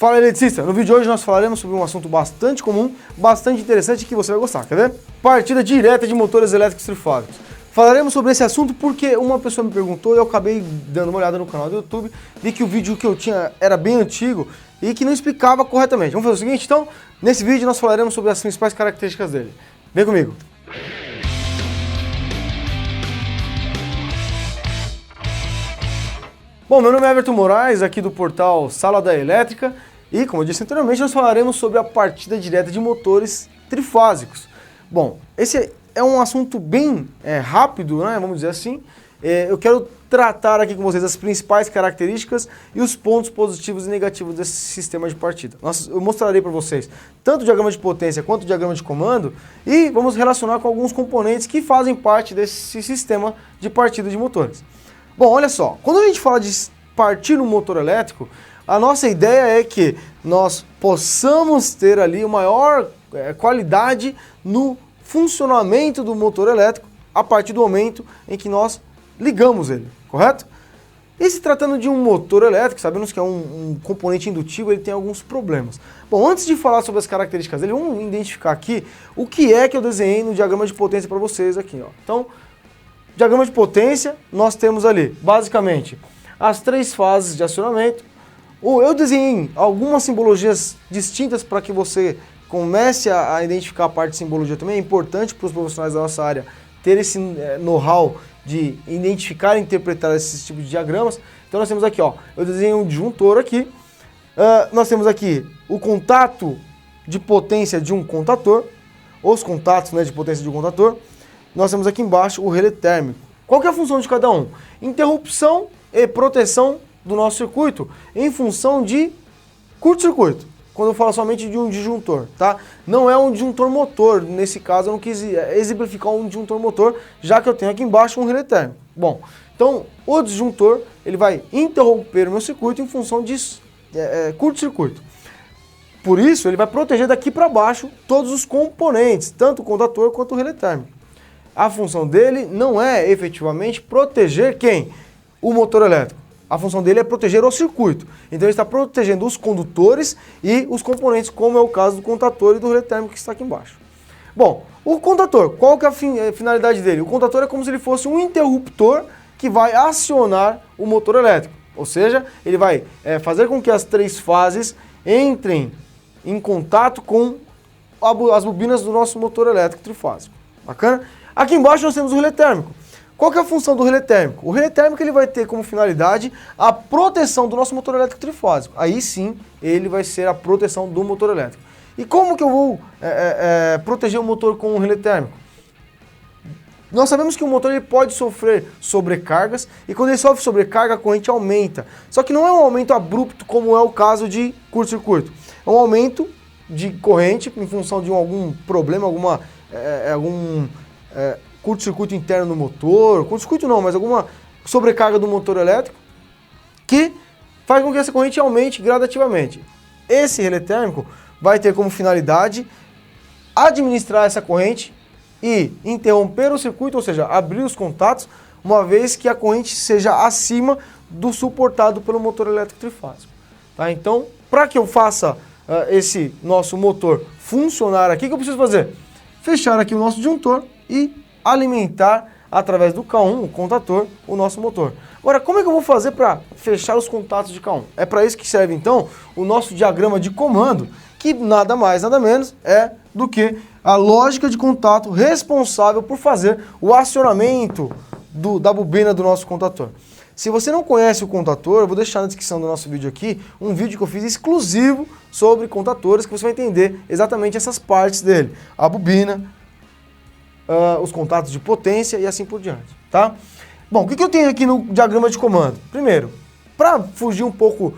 Fala, eletricista! No vídeo de hoje nós falaremos sobre um assunto bastante comum, bastante interessante que você vai gostar, quer ver? Partida direta de motores elétricos trifásicos. Falaremos sobre esse assunto porque uma pessoa me perguntou e eu acabei dando uma olhada no canal do YouTube, vi que o vídeo que eu tinha era bem antigo e que não explicava corretamente. Vamos fazer o seguinte, então? Nesse vídeo nós falaremos sobre as principais características dele. Vem comigo! Bom, meu nome é Everton Moraes, aqui do portal Sala da Elétrica, e como eu disse anteriormente, nós falaremos sobre a partida direta de motores trifásicos. Bom, esse é um assunto bem rápido, né, vamos dizer assim. Eu quero tratar aqui com vocês as principais características e os pontos positivos e negativos desse sistema de partida. Eu mostrarei para vocês tanto o diagrama de potência quanto o diagrama de comando e vamos relacionar com alguns componentes que fazem parte desse sistema de partida de motores. Bom, olha só, quando a gente fala de partir no motor elétrico, a nossa ideia é que nós possamos ter ali uma maior qualidade no funcionamento do motor elétrico a partir do momento em que nós ligamos ele, correto? E se tratando de um motor elétrico, sabemos que é um componente indutivo, ele tem alguns problemas. Bom, antes de falar sobre as características dele, vamos identificar aqui o que é que eu desenhei no diagrama de potência para vocês aqui, ó. Então, diagrama de potência, nós temos ali, basicamente, as três fases de acionamento. Eu desenhei algumas simbologias distintas para que você comece a identificar a parte de simbologia também. É importante para os profissionais da nossa área ter esse know-how de identificar e interpretar esses tipos de diagramas. Então nós temos aqui, ó, eu desenhei um disjuntor aqui. Nós temos aqui o contato de potência de um contator, os contatos, né, de potência de um contator. Nós temos aqui embaixo o relé térmico. Qual que é a função de cada um? Interrupção e proteção do nosso circuito em função de curto-circuito. Quando eu falo somente de um disjuntor, tá? Não é um disjuntor motor, nesse caso eu não quis exemplificar um disjuntor motor, já que eu tenho aqui embaixo um relé térmico. Bom, então o disjuntor ele vai interromper o meu circuito em função de curto-circuito. Por isso ele vai proteger daqui para baixo todos os componentes, tanto o contator quanto o relé térmico. A função dele não é efetivamente proteger quem? O motor elétrico. A função dele é proteger o circuito. Então ele está protegendo os condutores e os componentes, como é o caso do contator e do relé térmico que está aqui embaixo. Bom, o contator, qual que é a finalidade dele? O contator é como se ele fosse um interruptor que vai acionar o motor elétrico. Ou seja, ele vai fazer com que as três fases entrem em contato com as bobinas do nosso motor elétrico trifásico. Bacana? Aqui embaixo nós temos o relé térmico. Qual que é a função do relé térmico? O relé térmico ele vai ter como finalidade a proteção do nosso motor elétrico trifásico. Aí sim, ele vai ser a proteção do motor elétrico. E como que eu vou proteger o motor com o relé térmico? Nós sabemos que o motor ele pode sofrer sobrecargas e quando ele sofre sobrecarga a corrente aumenta. Só que não é um aumento abrupto como é o caso de curto-circuito. É um aumento de corrente em função de algum problema, algum curto-circuito interno no motor, curto-circuito não, mas alguma sobrecarga do motor elétrico que faz com que essa corrente aumente gradativamente. Esse relé térmico vai ter como finalidade administrar essa corrente e interromper o circuito, ou seja, abrir os contatos, uma vez que a corrente seja acima do suportado pelo motor elétrico trifásico. Tá? Então, para que eu faça esse nosso motor funcionar aqui, o que eu preciso fazer? Fechar aqui o nosso disjuntor e alimentar através do K1, o contator, o nosso motor. Agora, como é que eu vou fazer para fechar os contatos de K1? É para isso que serve então o nosso diagrama de comando, que nada mais, nada menos é do que a lógica de contato responsável por fazer o acionamento da bobina do nosso contator. Se você não conhece o contator, eu vou deixar na descrição do nosso vídeo aqui um vídeo que eu fiz exclusivo sobre contatores, que você vai entender exatamente essas partes dele. A bobina, os contatos de potência e assim por diante, tá? Bom, o que eu tenho aqui no diagrama de comando? Primeiro, para fugir um pouco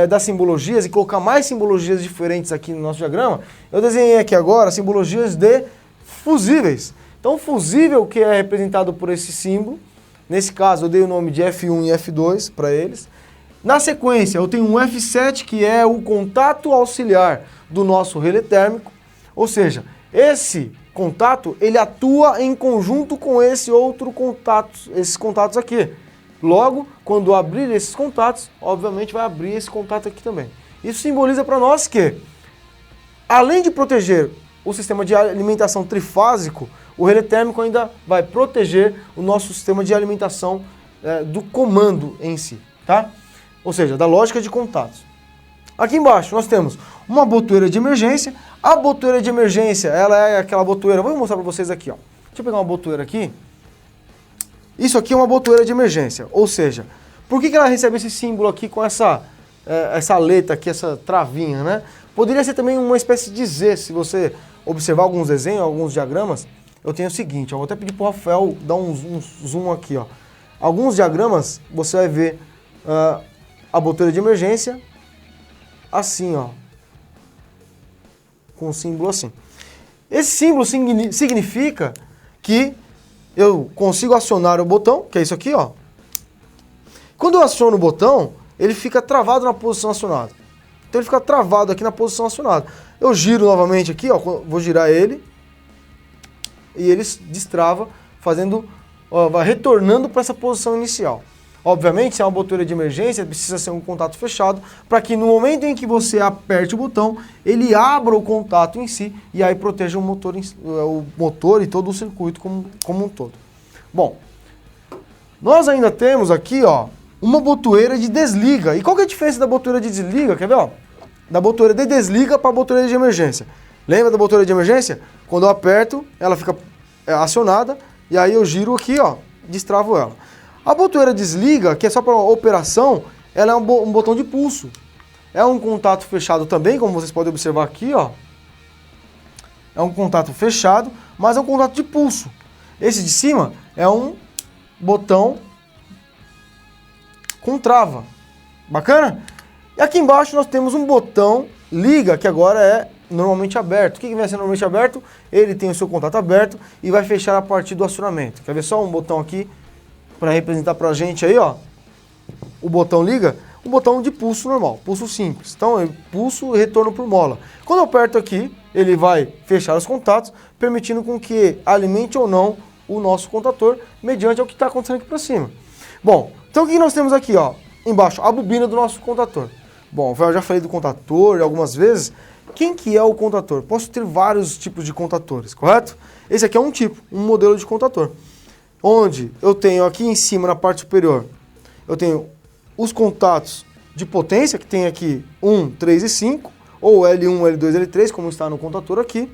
das simbologias e colocar mais simbologias diferentes aqui no nosso diagrama, eu desenhei aqui agora simbologias de fusíveis. Então, o fusível que é representado por esse símbolo, nesse caso eu dei o nome de F1 e F2 para eles. Na sequência, eu tenho um F7 que é o contato auxiliar do nosso relé térmico, ou seja, esse contato, ele atua em conjunto com esses contatos aqui. Logo, quando abrir esses contatos, obviamente vai abrir esse contato aqui também. Isso simboliza para nós que, além de proteger o sistema de alimentação trifásico, o relé térmico ainda vai proteger o nosso sistema de alimentação do comando em si, tá? Ou seja, da lógica de contatos. Aqui embaixo nós temos uma botoeira de emergência. A botoeira de emergência, ela é aquela botoeira, vou mostrar para vocês aqui, ó. Deixa eu pegar uma botoeira aqui. Isso aqui é uma botoeira de emergência, ou seja, por que ela recebe esse símbolo aqui com essa aleta aqui, essa travinha, né? Poderia ser também uma espécie de Z, se você observar alguns desenhos, alguns diagramas. Eu tenho o seguinte, ó, vou até pedir para o Rafael dar um zoom aqui, ó. Alguns diagramas você vai ver a botoeira de emergência assim, ó, com um símbolo assim. Esse símbolo significa que eu consigo acionar o botão, que é isso aqui, ó. Quando eu aciono o botão, ele fica travado na posição acionada. Então ele fica travado aqui na posição acionada. Eu giro novamente aqui, ó, vou girar ele e ele destrava, fazendo, ó, vai retornando para essa posição inicial. Obviamente, se é uma botoeira de emergência, precisa ser um contato fechado, para que no momento em que você aperte o botão, ele abra o contato em si e aí proteja o motor e todo o circuito como um todo. Bom, nós ainda temos aqui, ó, uma botoeira de desliga. E qual que é a diferença da botoeira de desliga? Quer ver, ó? Da botoeira de desliga para a botoeira de emergência. Lembra da botoeira de emergência? Quando eu aperto, ela fica acionada e aí eu giro aqui, ó, destravo ela. A botoeira desliga, que é só para operação, ela é um botão de pulso. É um contato fechado também, como vocês podem observar aqui, ó. É um contato fechado, mas é um contato de pulso. Esse de cima é um botão com trava. Bacana? E aqui embaixo nós temos um botão liga, que agora é normalmente aberto. O que vai ser normalmente aberto? Ele tem o seu contato aberto e vai fechar a partir do acionamento. Quer ver só um botão aqui para representar pra gente aí, ó? O botão liga, um botão de pulso normal, pulso simples. Então, pulso e retorno por mola. Quando eu aperto aqui, ele vai fechar os contatos, permitindo com que alimente ou não o nosso contator, mediante o que está acontecendo aqui para cima. Bom, então o que nós temos aqui, ó? Embaixo, a bobina do nosso contator. Bom, eu já falei do contator algumas vezes. Quem que é o contator? Posso ter vários tipos de contatores, correto? Esse aqui é um tipo, um modelo de contator. Onde eu tenho aqui em cima, na parte superior, eu tenho os contatos de potência, que tem aqui 1, 3 e 5, ou L1, L2, L3, como está no contator aqui.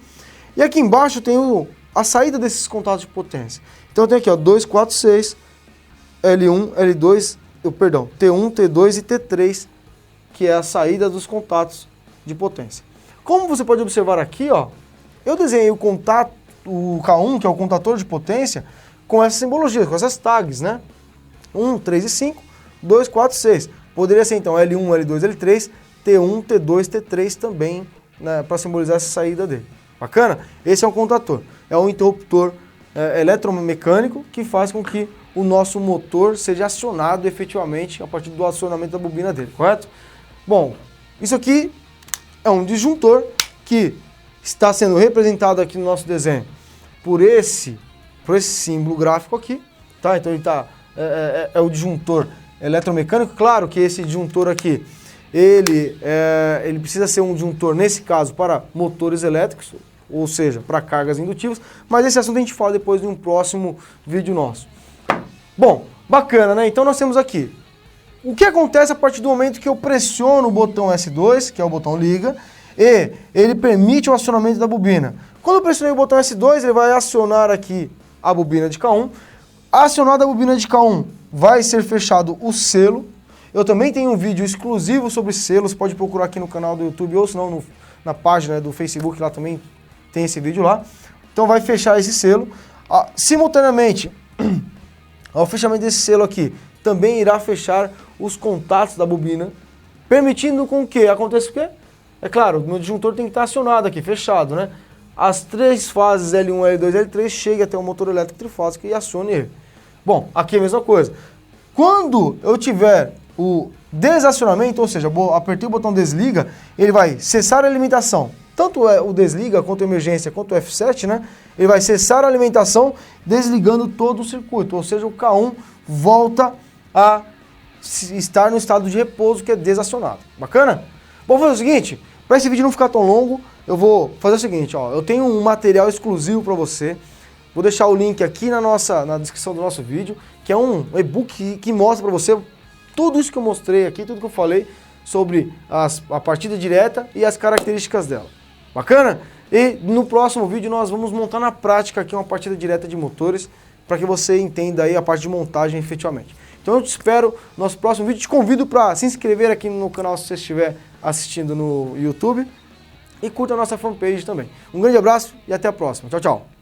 E aqui embaixo eu tenho a saída desses contatos de potência. Então eu tenho aqui, ó, 2, 4, 6, L1, L2, T1, T2 e T3, que é a saída dos contatos de potência. Como você pode observar aqui, ó, eu desenhei o K1, que é o contator de potência, com essa simbologia, com essas tags, né? 1, 3 e 5, 2, 4, 6. Poderia ser então L1, L2, L3, T1, T2, T3 também, né, para simbolizar essa saída dele. Bacana? Esse é um contator. É um interruptor eletromecânico que faz com que o nosso motor seja acionado efetivamente a partir do acionamento da bobina dele, correto? Bom, isso aqui é um disjuntor que está sendo representado aqui no nosso desenho por esse símbolo gráfico aqui, tá? Então ele é o disjuntor eletromecânico. Claro que esse disjuntor aqui, ele precisa ser um disjuntor, nesse caso, para motores elétricos, ou seja, para cargas indutivas, mas esse assunto a gente fala depois de um próximo vídeo nosso. Bom, bacana, né? Então nós temos aqui o que acontece a partir do momento que eu pressiono o botão S2, que é o botão liga, e ele permite o acionamento da bobina. Quando eu pressionei o botão S2, ele vai acionar aqui a bobina de K1. Acionada a bobina de K1, vai ser fechado o selo. Eu também tenho um vídeo exclusivo sobre selos, pode procurar aqui no canal do YouTube ou se não na página do Facebook, lá também tem esse vídeo lá. Então vai fechar esse selo. Simultaneamente, ao fechamento desse selo aqui, também irá fechar os contatos da bobina, permitindo com que aconteça o quê? É claro, o meu disjuntor tem que estar acionado aqui, fechado, né? As três fases L1, L2, L3 cheguem até o motor elétrico trifásico e acione ele. Bom, aqui é a mesma coisa. Quando eu tiver o desacionamento, ou seja, apertei o botão desliga, ele vai cessar a alimentação. Tanto o desliga, quanto a emergência, quanto o F7, né? Ele vai cessar a alimentação desligando todo o circuito, ou seja, o K1 volta a estar no estado de repouso, que é desacionado. Bacana? Vou fazer o seguinte, para esse vídeo não ficar tão longo, eu vou fazer o seguinte, ó, eu tenho um material exclusivo para você, vou deixar o link aqui na descrição do nosso vídeo, que é um e-book que mostra para você tudo isso que eu mostrei aqui, tudo que eu falei sobre a partida direta e as características dela. Bacana? E no próximo vídeo nós vamos montar na prática aqui uma partida direta de motores, para que você entenda aí a parte de montagem efetivamente. Então eu te espero no nosso próximo vídeo, te convido para se inscrever aqui no canal se você estiver assistindo no YouTube e curta a nossa fanpage também. Um grande abraço e até a próxima. Tchau, tchau.